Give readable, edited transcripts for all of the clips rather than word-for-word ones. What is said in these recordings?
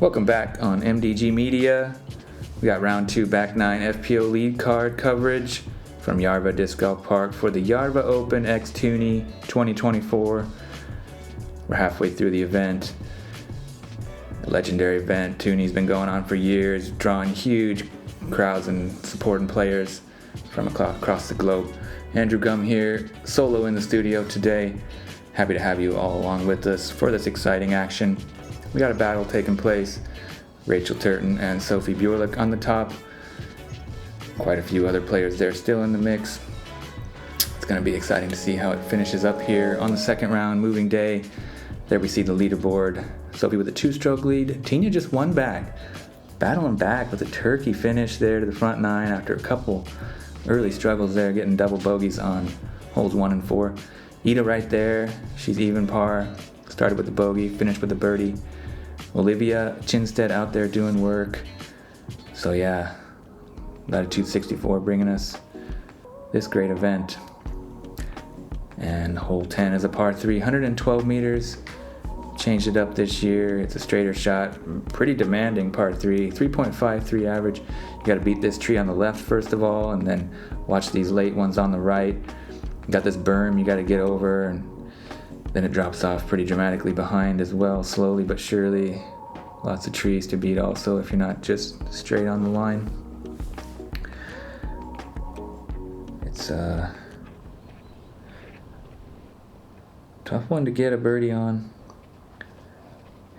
Welcome back on MDG Media. We got round 2 back 9 FPO lead card coverage from Järva Discgolfpark for the Järva Open x Tyyni 2024. We're halfway through the event. A legendary event. Tyyni's been going on for years, drawing huge crowds and supporting players from across the globe. Andrew Gum here, solo in the studio today. Happy to have you all along with us for this exciting action. We got a battle taking place. Rachel Turton and Sofie Björlycke on the top. Quite a few other players there still in the mix. It's going to be exciting to see how it finishes up here on the second round, moving day. There we see the leaderboard. Sofie with a 2-stroke lead. Tinja just one back. Battling back with a turkey finish there to the front 9 after a couple early struggles there, getting double bogeys on holes 1 and 4. Ida right there. She's even par. Started with the bogey, finished with the birdie. Olivia Chinstead out there doing work. So yeah, latitude 64 bringing us this great event. And hole 10 is a par 3, 112 meters. Changed it up this year. It's a straighter shot. Pretty demanding par 3, 3.53 average. You got to beat this tree on the left first of all, and then watch these late ones on the right. You got this berm you got to get over, and then it drops off pretty dramatically behind as well, slowly but surely. Lots of trees to beat also if you're not just straight on the line. It's a tough one to get a birdie on.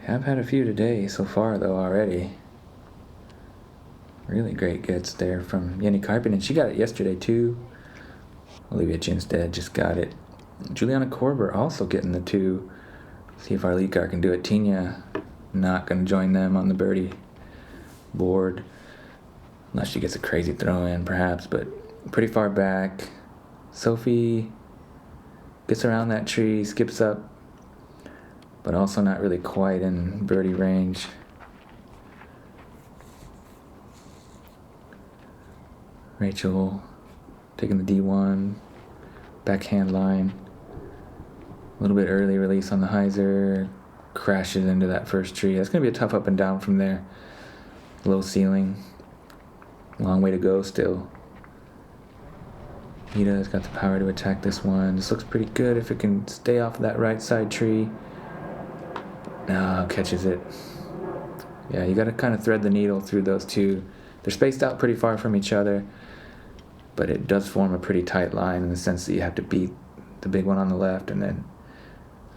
Have had a few today so far though already. Really great gets there from Jenny Karpinen. She got it yesterday too. Olivia Chinstead just got it. Juliana Korber also getting the 2. See if our lead car can do it. Tinja not going to join them on the birdie board. Unless she gets a crazy throw in perhaps, but pretty far back. Sofie gets around that tree, skips up, but also not really quite in birdie range. Rachel taking the D1, backhand line. A little bit early release on the hyzer, crashes into that first tree. That's going to be a tough up and down from there. Low ceiling, long way to go still. Ida's got the power to attack this one. This looks pretty good if it can stay off of that right side tree. No, catches it. Yeah, you got to kind of thread the needle through those two. They're spaced out pretty far from each other, but it does form a pretty tight line in the sense that you have to beat the big one on the left and then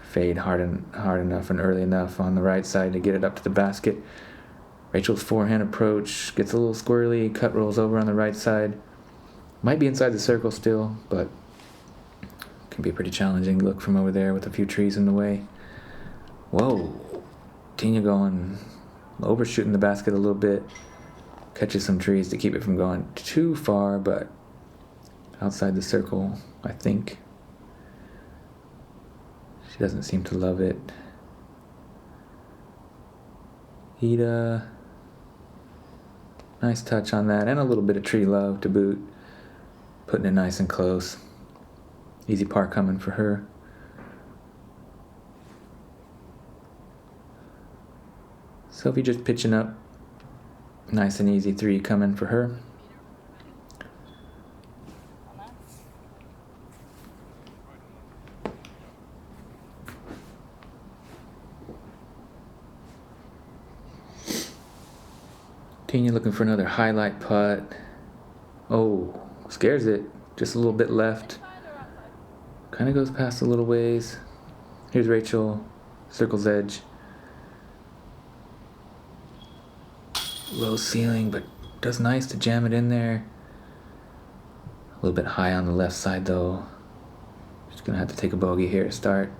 fade hard enough and early enough on the right side to get it up to the basket. Rachel's forehand approach gets a little squirrely, cut rolls over on the right side. Might be inside the circle still, but can be pretty challenging to look from over there with a few trees in the way. Whoa, Tinja going, overshooting the basket a little bit. Catches some trees to keep it from going too far, but outside the circle, I think. She doesn't seem to love it. Ida, nice touch on that, and a little bit of tree love to boot. Putting it nice and close. Easy par coming for her. Sofie just pitching up. Nice and easy 3 coming for her. Tinja looking for another highlight putt. Oh, scares it. Just a little bit left. Kind of goes past a little ways. Here's Rachel. Circle's edge. Low ceiling, but does nice to jam it in there. A little bit high on the left side though. Just gonna have to take a bogey here to start.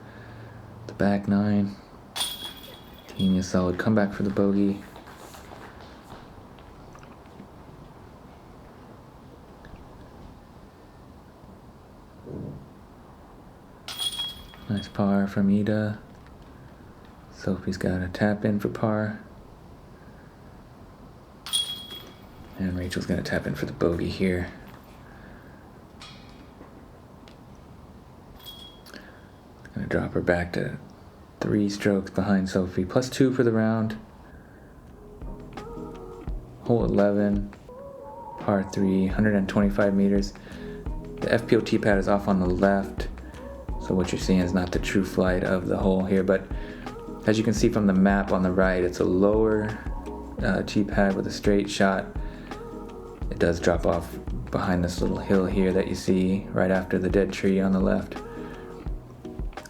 The back 9. Tinja solid comeback for the bogey. Nice par from Ida. Sofie's got a tap in for par. And Rachel's going to tap in for the bogey here. Going to drop her back to 3 strokes behind Sofie. +2 for the round. hole 11, par 3, 125 meters. The FPO tee pad is off on the left, so what you're seeing is not the true flight of the hole here, but as you can see from the map on the right, it's a lower tee pad with a straight shot. It does drop off behind this little hill here that you see right after the dead tree on the left.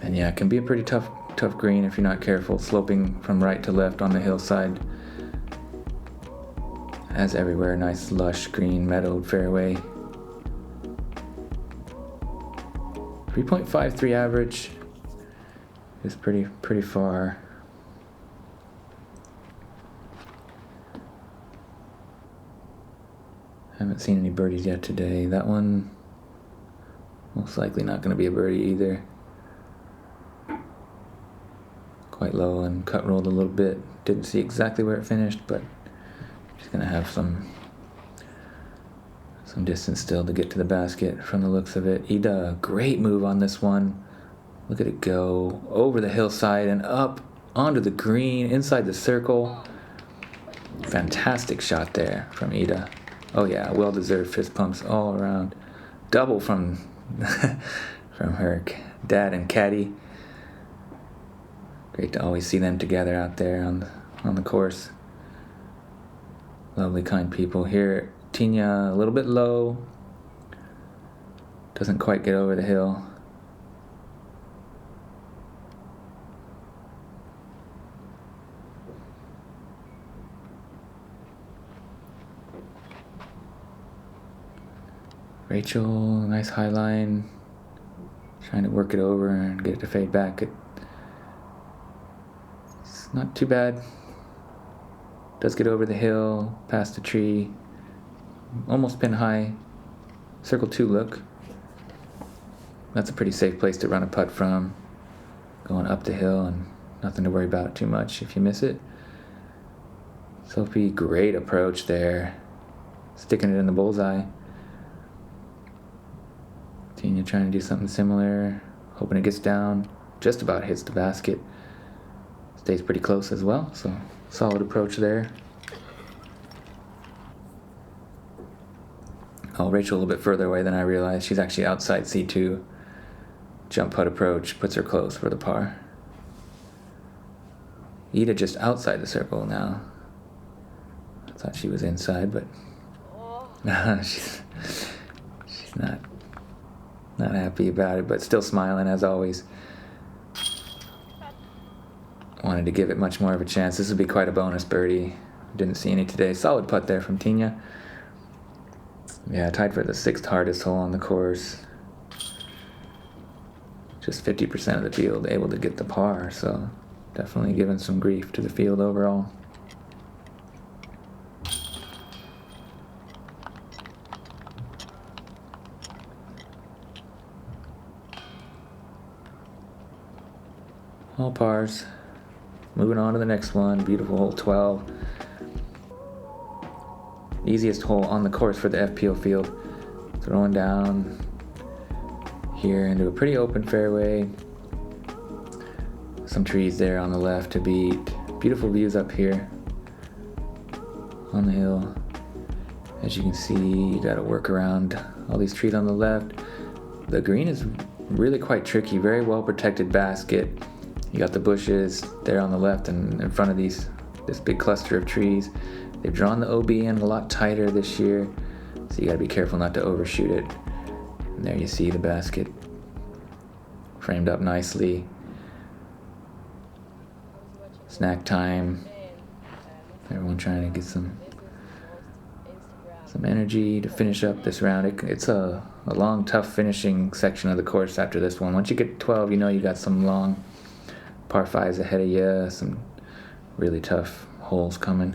And yeah, it can be a pretty tough green if you're not careful, sloping from right to left on the hillside. As everywhere, nice lush green meadowed fairway. 3.53 average is pretty far. Haven't seen any birdies yet today. That one most likely not going to be a birdie either. Quite low and cut rolled a little bit. Didn't see exactly where it finished, but she's going to have some distance still to get to the basket from the looks of it. Ida, great move on this one. Look at it go over the hillside and up onto the green, inside the circle. Fantastic shot there from Ida. Oh yeah, well-deserved fist pumps all around. Double from from her dad and caddy. Great to always see them together out there on the course. Lovely, kind people here. Tinja a little bit low. Doesn't quite get over the hill. Rachel, nice high line. Trying to work it over and get it to fade back. It's not too bad. Does get over the hill, past the tree. Almost pin high. Circle 2 look. That's a pretty safe place to run a putt from. Going up the hill and nothing to worry about too much if you miss it. Sofie, great approach there. Sticking it in the bullseye. Tinja trying to do something similar. Hoping it gets down. Just about hits the basket. Stays pretty close as well, so solid approach there. Oh, Rachel a little bit further away than I realized. She's actually outside C2. Jump putt approach puts her close for the par. Ida just outside the circle now. I thought she was inside, but she's not happy about it, but still smiling as always. Wanted to give it much more of a chance. This would be quite a bonus birdie. Didn't see any today. Solid putt there from Tinja. Yeah, tied for the 6th hardest hole on the course. Just 50% of the field able to get the par, so definitely giving some grief to the field overall. All pars. Moving on to the next one. Beautiful hole 12. Easiest hole on the course for the FPO field. Throwing down here into a pretty open fairway. Some trees there on the left to beat. Beautiful views up here on the hill. As you can see, you got to work around all these trees on the left. The green is really quite tricky. Very well protected basket. You got the bushes there on the left and in front of this big cluster of trees. They've drawn the OB in a lot tighter this year, so you gotta be careful not to overshoot it. And there you see the basket framed up nicely. Snack time. Everyone trying to get some energy to finish up this round. It's a long, tough finishing section of the course after this one. Once you get 12, you know you got some long par 5s ahead of you, some really tough holes coming.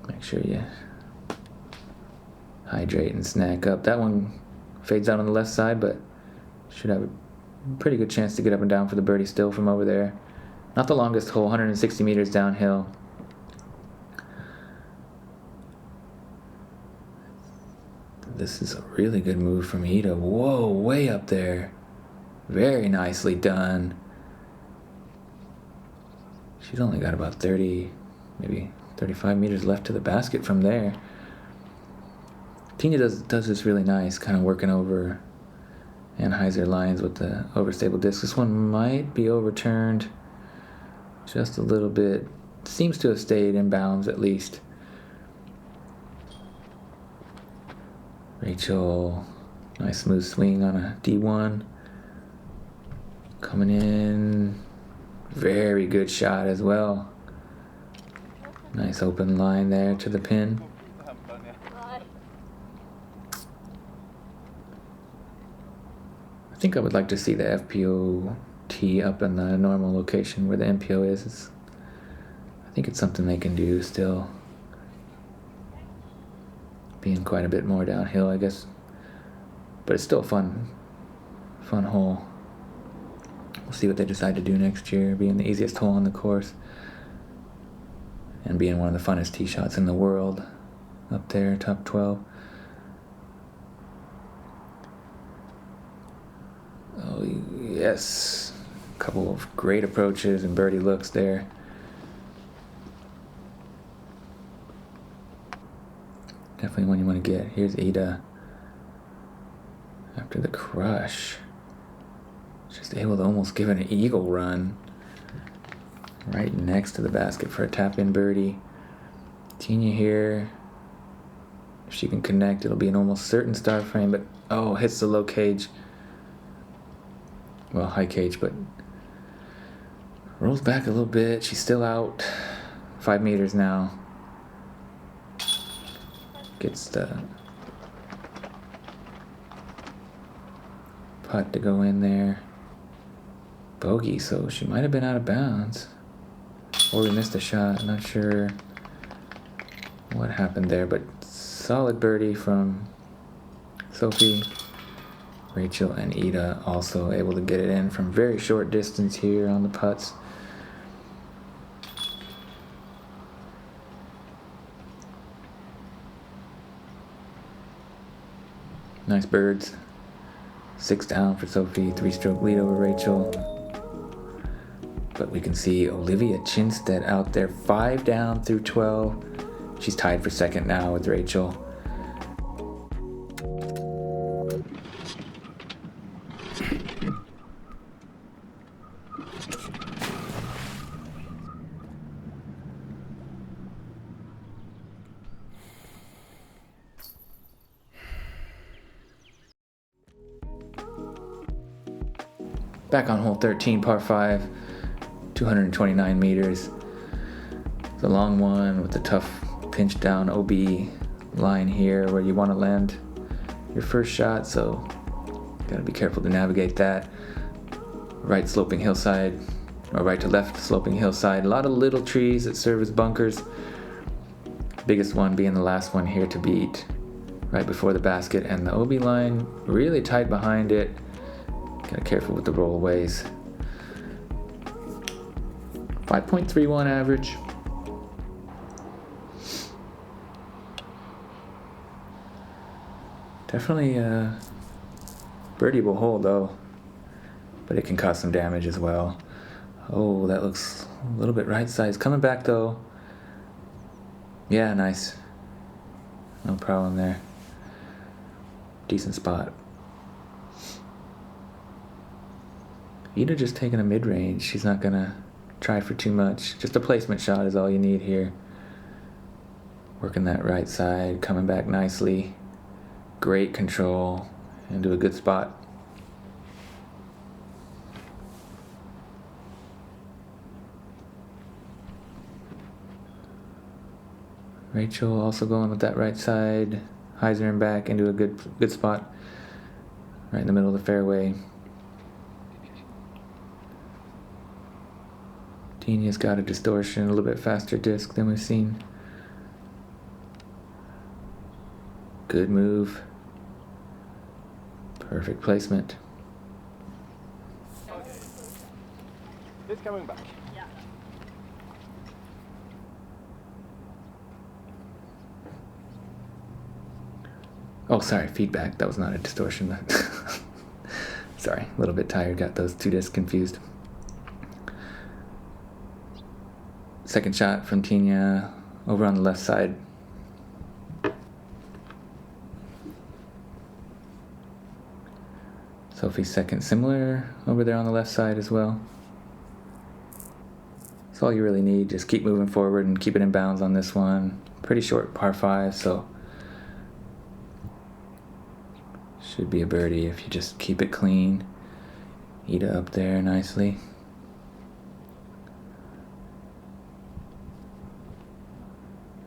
Make sure you hydrate and snack up. That one fades out on the left side, but should have a pretty good chance to get up and down for the birdie still from over there. Not the longest hole, 160 meters downhill. This is a really good move from Ida. Whoa, way up there. Very nicely done. She's only got about 30, maybe 35 meters left to the basket from there. Tinja does this really nice, kind of working over Anheuser lines with the overstable disc. This one might be overturned just a little bit. Seems to have stayed in bounds at least. Rachel, nice smooth swing on a D1. Coming in, very good shot as well. Nice open line there to the pin. I think I would like to see the FPO tee up in the normal location where the MPO is. I think it's something they can do still. Being quite a bit more downhill, I guess. But it's still a fun hole. We'll see what they decide to do next year, being the easiest hole on the course. And being one of the funnest tee shots in the world. Up there, top 12. Oh, yes. A couple of great approaches and birdie looks there. Definitely one you want to get. Here's Ida. After the crush. Just able to almost give it an eagle run. Right next to the basket for a tap-in birdie. Tinja here. If she can connect, it'll be an almost certain star frame, but oh, hits the low cage. Well, high cage, but rolls back a little bit. She's still out. 5 meters now. Gets the putt to go in there. Bogey, so she might have been out of bounds. Or we missed a shot. I'm not sure what happened there, but solid birdie from Sofie. Rachel and Ida also able to get it in from very short distance here on the putts. Nice birds. 6 down for Sofie, 3-stroke lead over Rachel. But we can see Olivia Chinstead out there, 5 down through 12. She's tied for second now with Rachel. Back on hole 13, par 5, 229 meters. It's a long one with a tough pinch down OB line here where you want to land your first shot, so gotta be careful to navigate that. Right sloping hillside, or right to left sloping hillside. A lot of little trees that serve as bunkers. Biggest one being the last one here to beat, right before the basket, and the OB line really tight behind it. Gotta be careful with the rollaways. 5.31 average. Definitely a birdieable hole though, but it can cause some damage as well. Oh, that looks a little bit right size. Coming back though. Yeah, nice. No problem there. Decent spot. Ida just taking a mid-range. She's not gonna try for too much. Just a placement shot is all you need here. Working that right side, coming back nicely. Great control into a good spot. Rachel also going with that right side. Heisering back into a good spot. Right in the middle of the fairway. Tinja's got a distortion, a little bit faster disc than we've seen. Good move. Perfect placement. It's coming back. Yeah. Oh, sorry, feedback. That was not a distortion. Sorry, a little bit tired. Got those two discs confused. Second shot from Tinja. over on the left side. Sophie's second similar over there on the left side as well. That's all you really need. Just keep moving forward and keep it in bounds on this one. Pretty short par 5, so should be a birdie if you just keep it clean. Eat it up there nicely.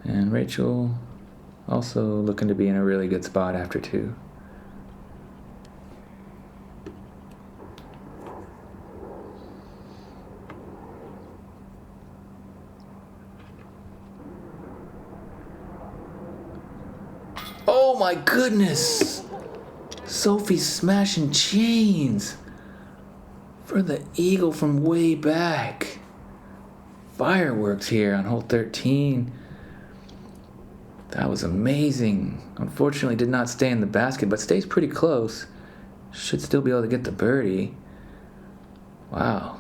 And Rachel also looking to be in a really good spot after 2. Oh my goodness! Sophie's smashing chains for the eagle from way back. Fireworks here on hole 13. That was amazing. Unfortunately did not stay in the basket, but stays pretty close. Should still be able to get the birdie. Wow.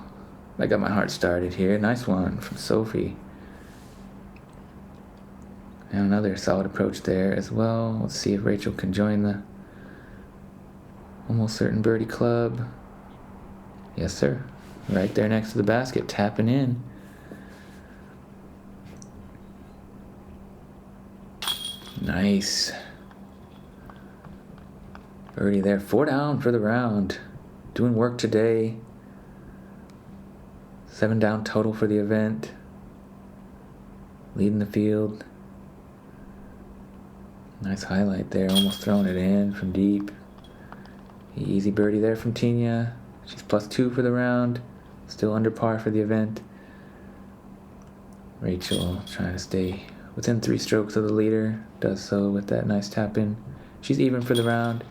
That got my heart started here. Nice one from Sophie. And another solid approach there as well. Let's see if Rachel can join the almost certain birdie club. Yes, sir. Right there next to the basket, tapping in. Nice. Birdie there. 4 down for the round. Doing work today. 7 down total for the event. Leading the field. Nice highlight there. Almost throwing it in from deep. Easy birdie there from Tinja. She's +2 for the round. Still under par for the event. Rachel trying to stay within 3 strokes of the leader. Does so with that nice tap in. She's even for the round.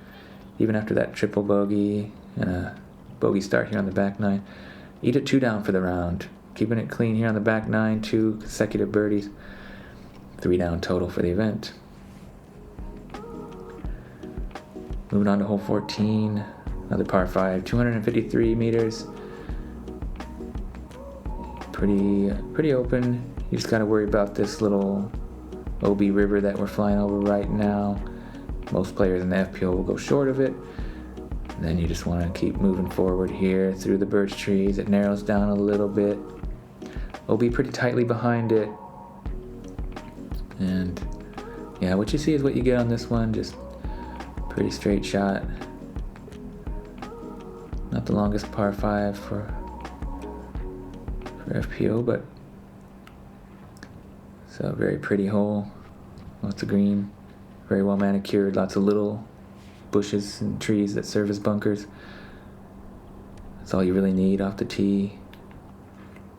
Even after that triple bogey and a bogey start here on the back 9. Eat it 2 down for the round. Keeping it clean here on the back 9. 2 consecutive birdies. 3 down total for the event. Moving on to hole 14. Another par 5. 253 meters. Pretty open. You just got to worry about this little OB river that we're flying over right now. Most players in the FPO will go short of it. And then you just want to keep moving forward here through the birch trees. It narrows down a little bit. OB pretty tightly behind it. And yeah, what you see is what you get on this one. Just pretty straight shot. Not the longest par 5 for FPO, but it's a very pretty hole. Lots of green, very well manicured, lots of little bushes and trees that serve as bunkers. That's all you really need off the tee.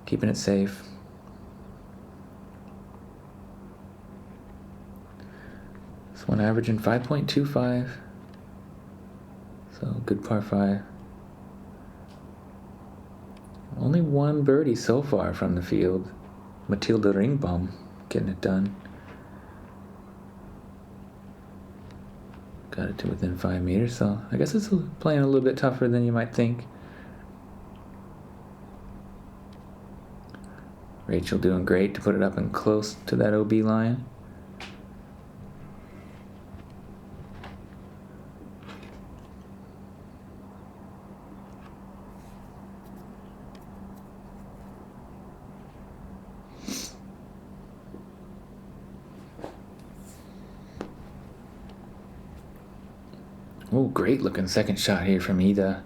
Keeping it safe. This one averaging 5.25. So good par 5. Only 1 birdie so far from the field. Matilda Ringbaum getting it done. Got it to within 5 meters, so I guess it's playing a little bit tougher than you might think. Rachel doing great to put it up and close to that OB line. Oh, great looking second shot here from Ida.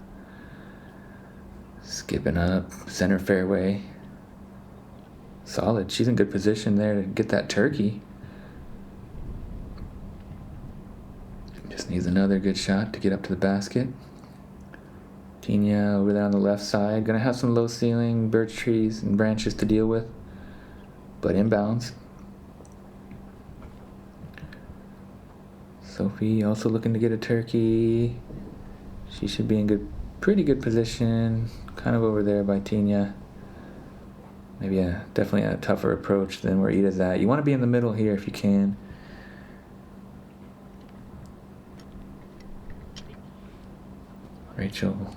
Skipping up, center fairway. Solid. She's in good position there to get that turkey. Just needs another good shot to get up to the basket. Tinja over there on the left side. Gonna have some low ceiling birch trees and branches to deal with, but inbounds. Sophie also looking to get a turkey. She should be in pretty good position. Kind of over there by Tinja. Maybe definitely a tougher approach than where Ida's at. You want to be in the middle here if you can. Rachel,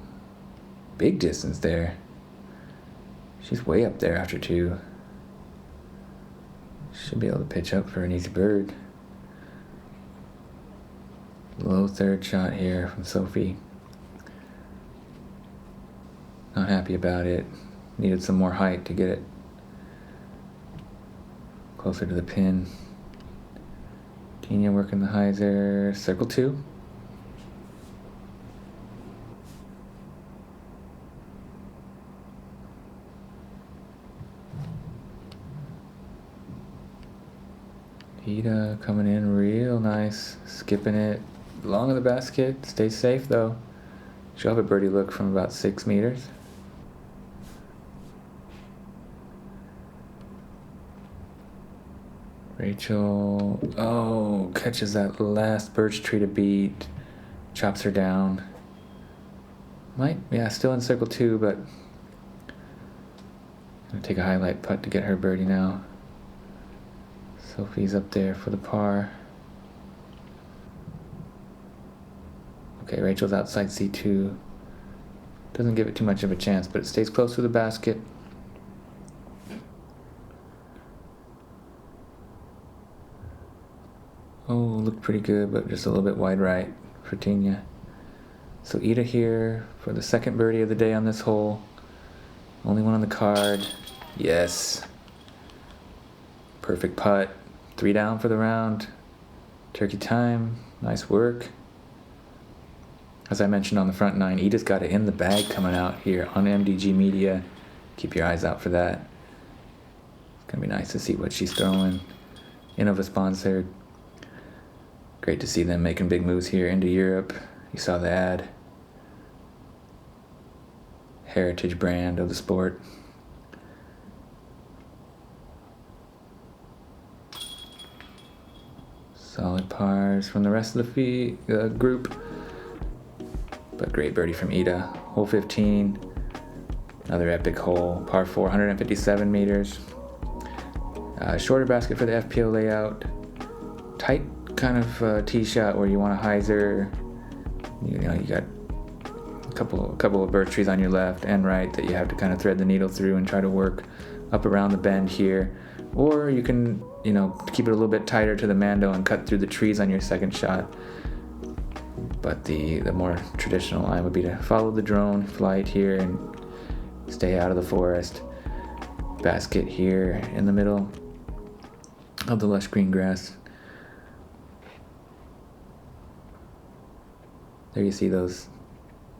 big distance there. She's way up there after 2. Should be able to pitch up for an easy bird. Low third shot here from Sofie. Not happy about it. Needed some more height to get it closer to the pin. Tinja working the hyzer. Circle 2. Ida coming in real nice. Skipping it. Long of the basket. Stay safe though. She'll have a birdie look from about 6 meters. Rachel, oh, catches that last birch tree to beat, chops her down. Still in circle 2, but gonna take a highlight putt to get her birdie now. Sofie's up there for the par. Okay, Rachel's outside C2. Doesn't give it too much of a chance, but it stays close to the basket. Oh, looked pretty good, but just a little bit wide right for Tinja. So Ida here for the second birdie of the day on this hole. Only one on the card. Yes. Perfect putt. 3 down for the round. Turkey time. Nice work. As I mentioned on the front 9, Ida's got it in the bag coming out here on MDG Media. Keep your eyes out for that. It's going to be nice to see what she's throwing. Innova sponsored. Great to see them making big moves here into Europe. You saw the ad. Heritage brand of the sport. Solid pars from the rest of the group. But great birdie from Ida. Hole 15. Another epic hole. Par 4, 157 meters. Shorter basket for the FPO layout. Tight kind of tee shot where you want a hyzer. You got a couple of birch trees on your left and right that you have to kind of thread the needle through and try to work up around the bend here. Or you can, keep it a little bit tighter to the Mando and cut through the trees on your second shot. But the more traditional line would be to follow the drone flight here and stay out of the forest. Basket here in the middle of the lush green grass. There you see the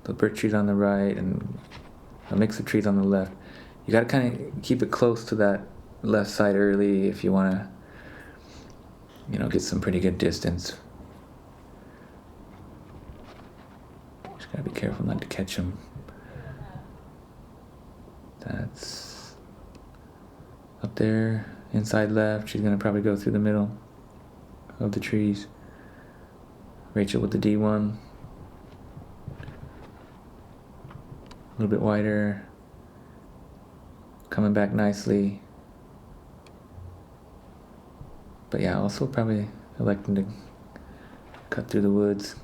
birch trees on the right and a mix of trees on the left. You got to kind of keep it close to that left side early if you want to, get some pretty good distance. Just got to be careful not to catch them. That's up there, inside left. She's going to probably go through the middle of the trees. Rachel with the D1. A little bit wider. Coming back nicely. But yeah, also probably electing to cut through the woods.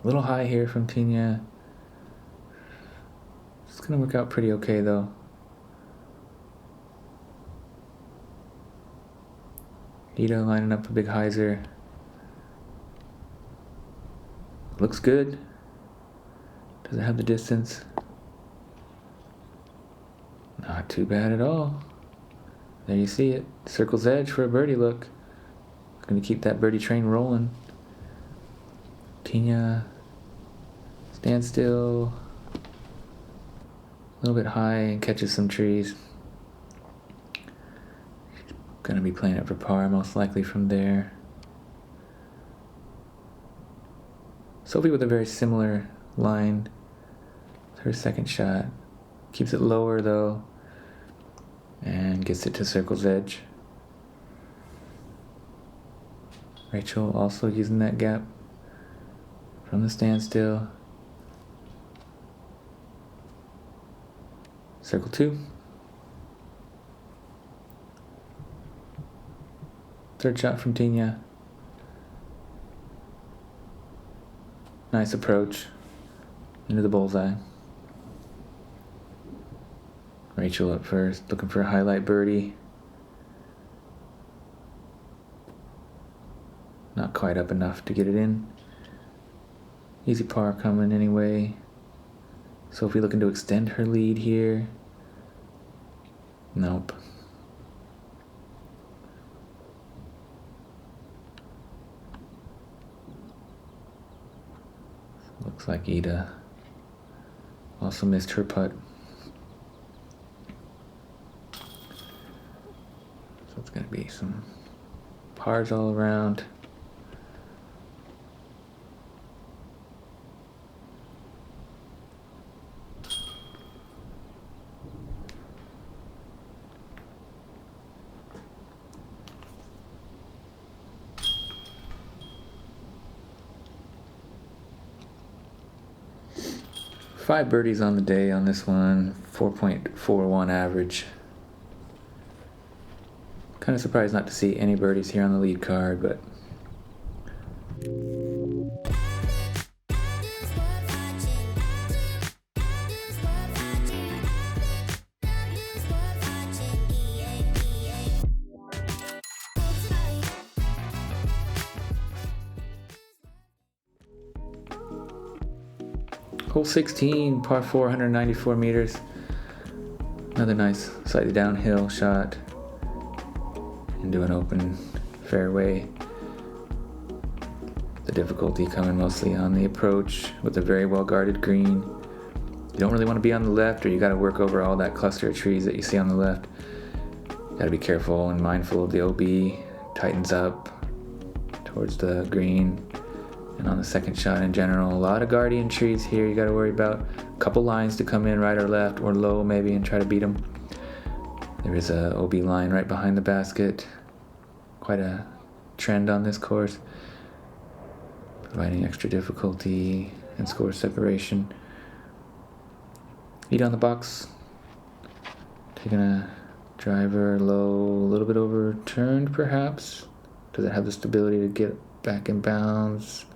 A little high here from Tinja. It's going to work out pretty okay though. Ida lining up a big hyzer. Looks good. Does it have the distance? Not too bad at all. There you see it. Circle's edge for a birdie look. Going to keep that birdie train rolling. Tinja, stand still. A little bit high and catches some trees. Going to be playing it for par most likely from there. Sofie with a very similar line. Her second shot. Keeps it lower though. And gets it to circle's edge. Rachel also using that gap from the standstill. Circle 2. Third shot from Tinja. Nice approach into the bullseye. Rachel up first, looking for a highlight birdie. Not quite up enough to get it in. Easy par coming anyway. Sofie looking to extend her lead here. Nope. Looks like Ida also missed her putt. So it's going to be some pars all around. Five birdies on the day on this one, 4.41 average. Kind of surprised not to see any birdies here on the lead card, but hole 16, par 4, 194 meters. Another nice, slightly downhill shot into an open fairway. The difficulty coming mostly on the approach with a very well guarded green. You don't really want to be on the left, or you got to work over all that cluster of trees that you see on the left. Got to be careful and mindful of the OB. Tightens up towards the green. And on the second shot in general, a lot of guardian trees here you got to worry about. A couple lines to come in right or left or low maybe and try to beat them. There is a OB line right behind the basket. Quite a trend on this course, providing extra difficulty and score separation. Heat on the box, taking a driver low, a little bit overturned perhaps. Does it have the stability to get back in bounds?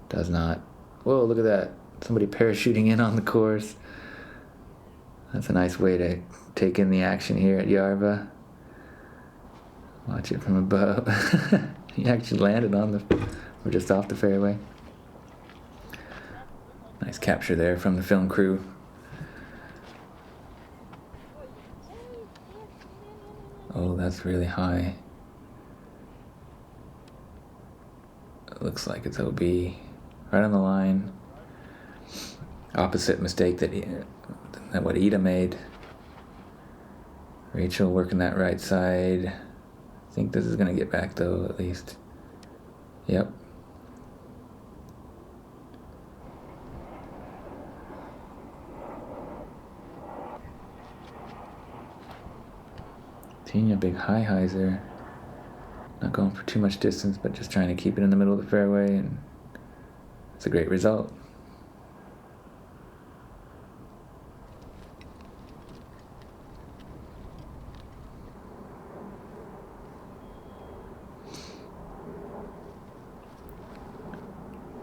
Does not. Whoa, look at that. Somebody parachuting in on the course. That's a nice way to take in the action here at Järva. Watch it from above. He actually landed on or just off the fairway. Nice capture there from the film crew. Oh, that's really high. It looks like it's OB. Right on the line. Opposite mistake that what Ida made. Rachel working that right side. I think this is going to get back though, at least. Yep. Tinja, big high hyzer. Not going for too much distance, but just trying to keep it in the middle of the fairway, and it's a great result.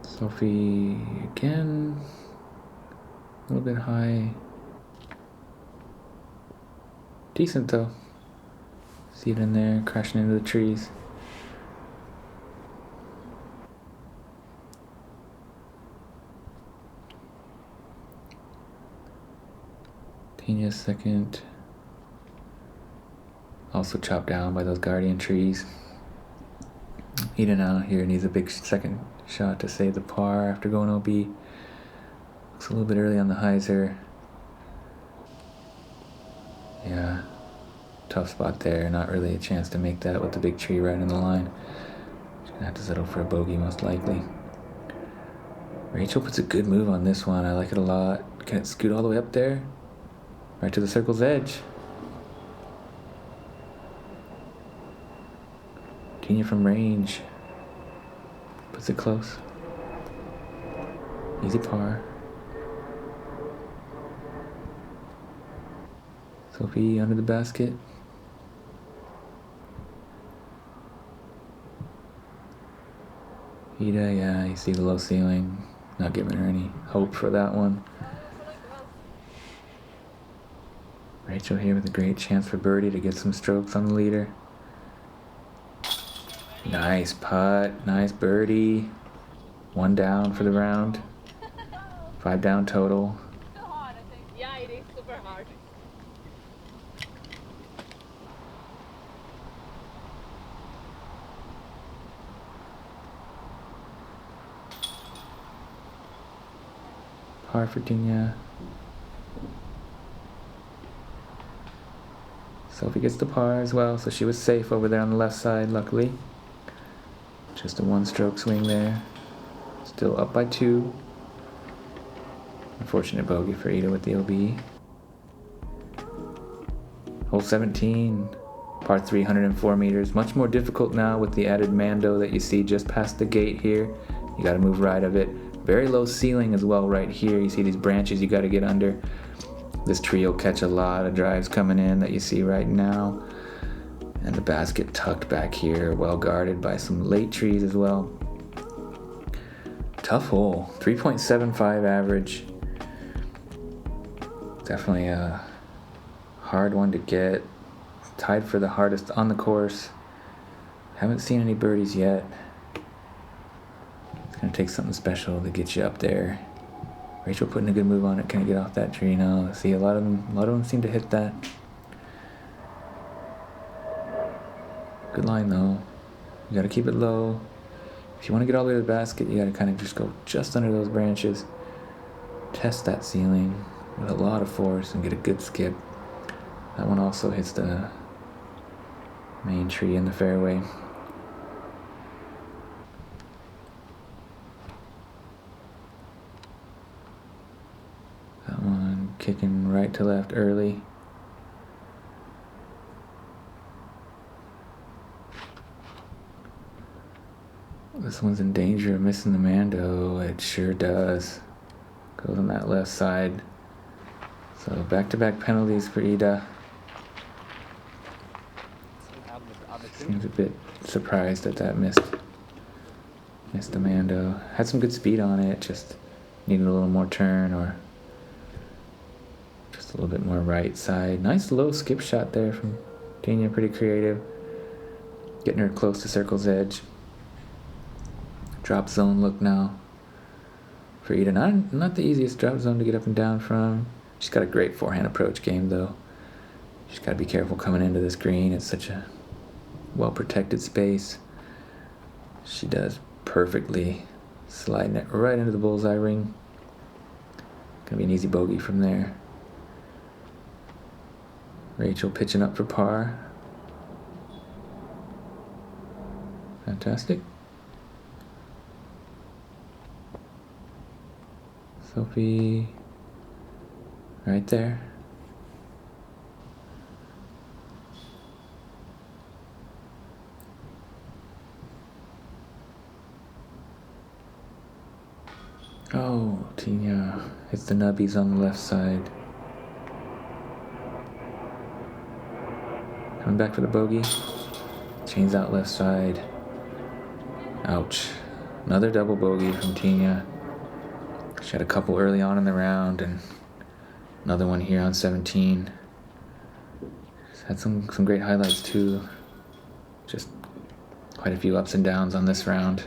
Sofie again, a little bit high. Decent though. See it in there, crashing into the trees. Tinja's second. Also chopped down by those guardian trees. Eden out here needs a big second shot to save the par after going OB. Looks a little bit early on the hyzer. Yeah, tough spot there. Not really a chance to make that with the big tree right in the line. She's gonna have to settle for a bogey most likely. Rachel puts a good move on this one. I like it a lot. Can it scoot all the way up there? Right to the circle's edge. Tinja from range. Puts it close. Easy par. Sofie under the basket. Ida, yeah, you see the low ceiling. Not giving her any hope for that one. Rachel here with a great chance for birdie to get some strokes on the leader. Nice putt, nice birdie. 1 down for the round. 5 down total. Yeah, it is super hard. Par for Tinja. Sofie gets the par as well, so she was safe over there on the left side, luckily. Just a 1-stroke swing there. Still up by 2. Unfortunate bogey for Ida with the OB. Hole 17, par 304 meters. Much more difficult now with the added Mando that you see just past the gate here. You gotta move right of it. Very low ceiling as well right here. You see these branches you gotta get under. This tree will catch a lot of drives coming in that you see right now. And the basket tucked back here, well guarded by some late trees as well. Tough hole, 3.75 average. Definitely a hard one to get. Tied for the hardest on the course. Haven't seen any birdies yet. It's gonna take something special to get you up there. Rachel putting a good move on it. Can I get off that tree now? See, a lot of them seem to hit that. Good line though. You gotta keep it low. If you want to get all the way to the basket, you gotta kind of just go just under those branches. Test that ceiling with a lot of force and get a good skip. That one also hits the main tree in the fairway. That one kicking right to left early. This one's in danger of missing the Mando. It sure does. Goes on that left side. So back-to-back penalties for Ida. Seems a bit surprised at that missed the Mando. Had some good speed on it, just needed a little more turn or just a little bit more right side. Nice low skip shot there from Tinja, pretty creative. Getting her close to circle's edge. Drop zone look now for Ida. Not the easiest drop zone to get up and down from. She's got a great forehand approach game though. She's got to be careful coming into this green. It's such a well-protected space. She does perfectly, sliding it right into the bullseye ring. Gonna be an easy bogey from there. Rachel pitching up for par. Fantastic. Sofie, right there. Oh, Tinja hits the nubbies on the left side. Coming back for the bogey. Chains out left side. Ouch. Another double bogey from Tinja. She had a couple early on in the round and another one here on 17. She's had some great highlights too. Just quite a few ups and downs on this round.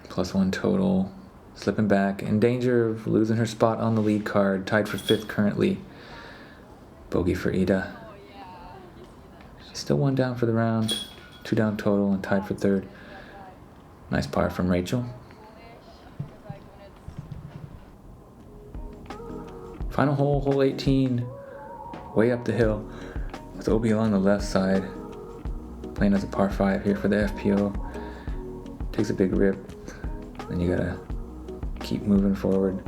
+1 total. Slipping back. In danger of losing her spot on the lead card. Tied for 5th currently. Bogey for Ida. She's still 1 down for the round. 2 down total and tied for 3rd. Nice par from Rachel. Final hole, hole 18. Way up the hill. With OB along the left side. Playing as a par 5 here for the FPO. Takes a big rip. Then you gotta keep moving forward.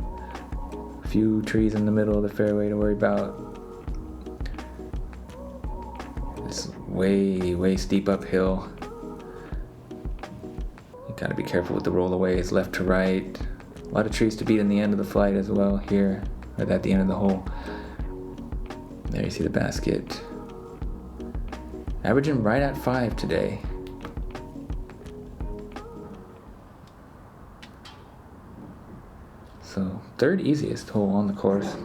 A few trees in the middle of the fairway to worry about. It's way steep uphill. You gotta be careful with the rollaways, left to right. A lot of trees to beat in the end of the flight as well here, right at the end of the hole. There you see the basket. Averaging right at 5 today. So 3rd easiest hole on the course.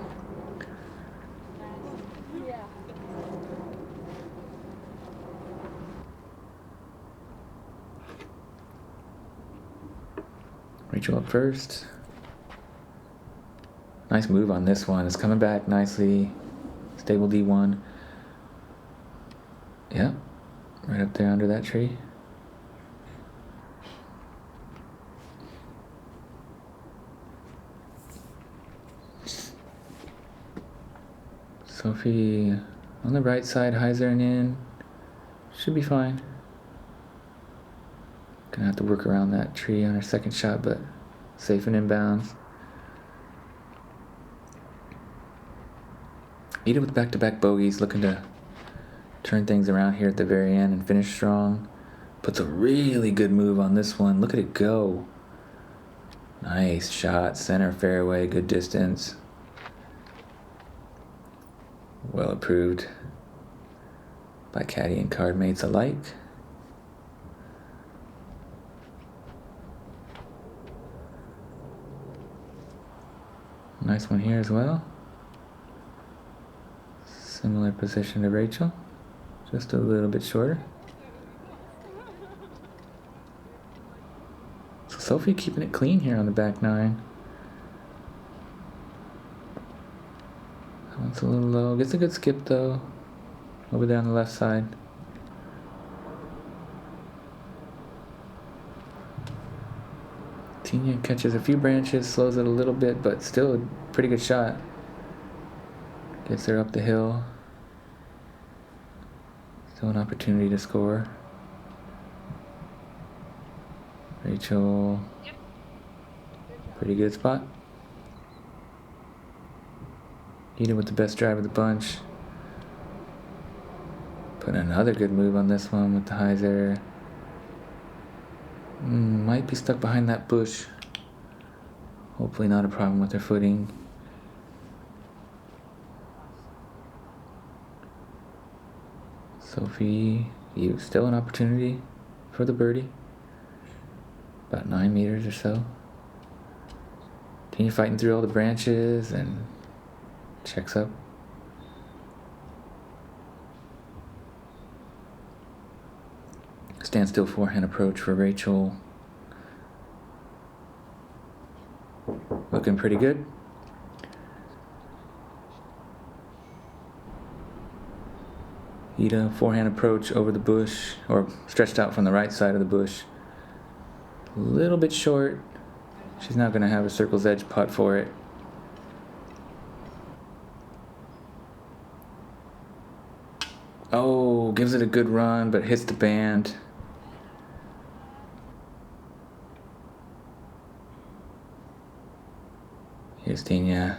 Rachel up first. Nice move on this one. It's coming back nicely. Stable D1. Yep. Right up there under that tree. Sofie on the right side, hyzering in. Should be fine. Gonna have to work around that tree on her second shot, but safe and inbounds. Ida with back-to-back bogeys, looking to turn things around here at the very end and finish strong. Puts a really good move on this one. Look at it go. Nice shot, center fairway, good distance. Well approved by caddy and card mates alike. Nice one here as well. Similar position to Rachel, just a little bit shorter. So Sofie keeping it clean here on the back nine. That one's a little low. Gets a good skip though. Over there on the left side. Tinja catches a few branches, slows it a little bit, but still a pretty good shot. Gets her up the hill. Still an opportunity to score. Rachel, pretty good spot. Ida with the best drive of the bunch. Put another good move on this one with the hyzer. Might be stuck behind that bush. Hopefully not a problem with her footing. Sofie, you still an opportunity for the birdie. About 9 meters or so. Tinja fighting through all the branches and checks up. Standstill forehand approach for Rachel. Looking pretty good. Ida, forehand approach over the bush, or stretched out from the right side of the bush. A little bit short. She's not going to have a circle's edge putt for it. Oh, gives it a good run, but hits the band. Here's Tinja.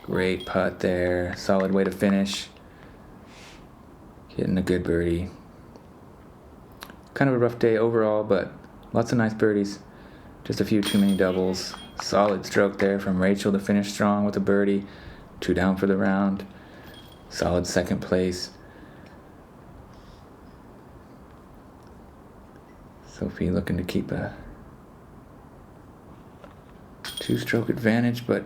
Great putt there. Solid way to finish. Getting a good birdie. Kind of a rough day overall, but lots of nice birdies. Just a few too many doubles. Solid stroke there from Rachel to finish strong with a birdie. 2 down for the round. Solid second place. Sofie looking to keep a 2-stroke advantage, but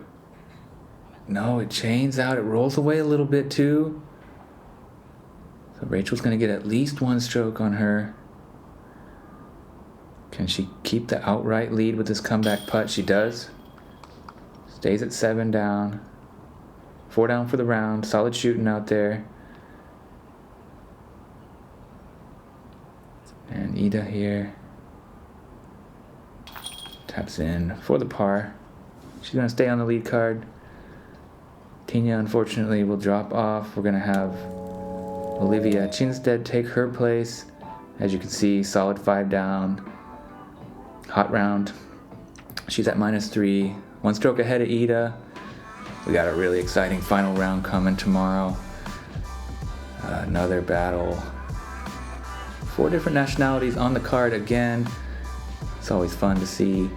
no, it chains out. It rolls away a little bit too. So Rachel's going to get at least 1 stroke on her. Can she keep the outright lead with this comeback putt? She does. Stays at 7 down. 4 down for the round. Solid shooting out there. And Ida here taps in for the par. She's going to stay on the lead card. Tinja, unfortunately, will drop off. We're going to have Olivia Chinstead take her place. As you can see, solid 5 down. Hot round. She's at -3. 1 stroke ahead of Ida. We got a really exciting final round coming tomorrow. Another battle. 4 different nationalities on the card again. It's always fun to see.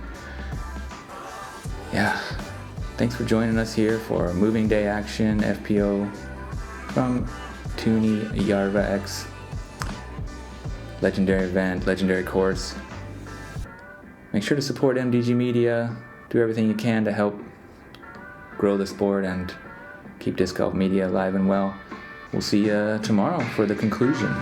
Yeah. Thanks for joining us here for Moving Day Action FPO from Tyyni Järva X. Legendary event, legendary course. Make sure to support MDG Media. Do everything you can to help grow the sport and keep disc golf media alive and well. We'll see you tomorrow for the conclusion.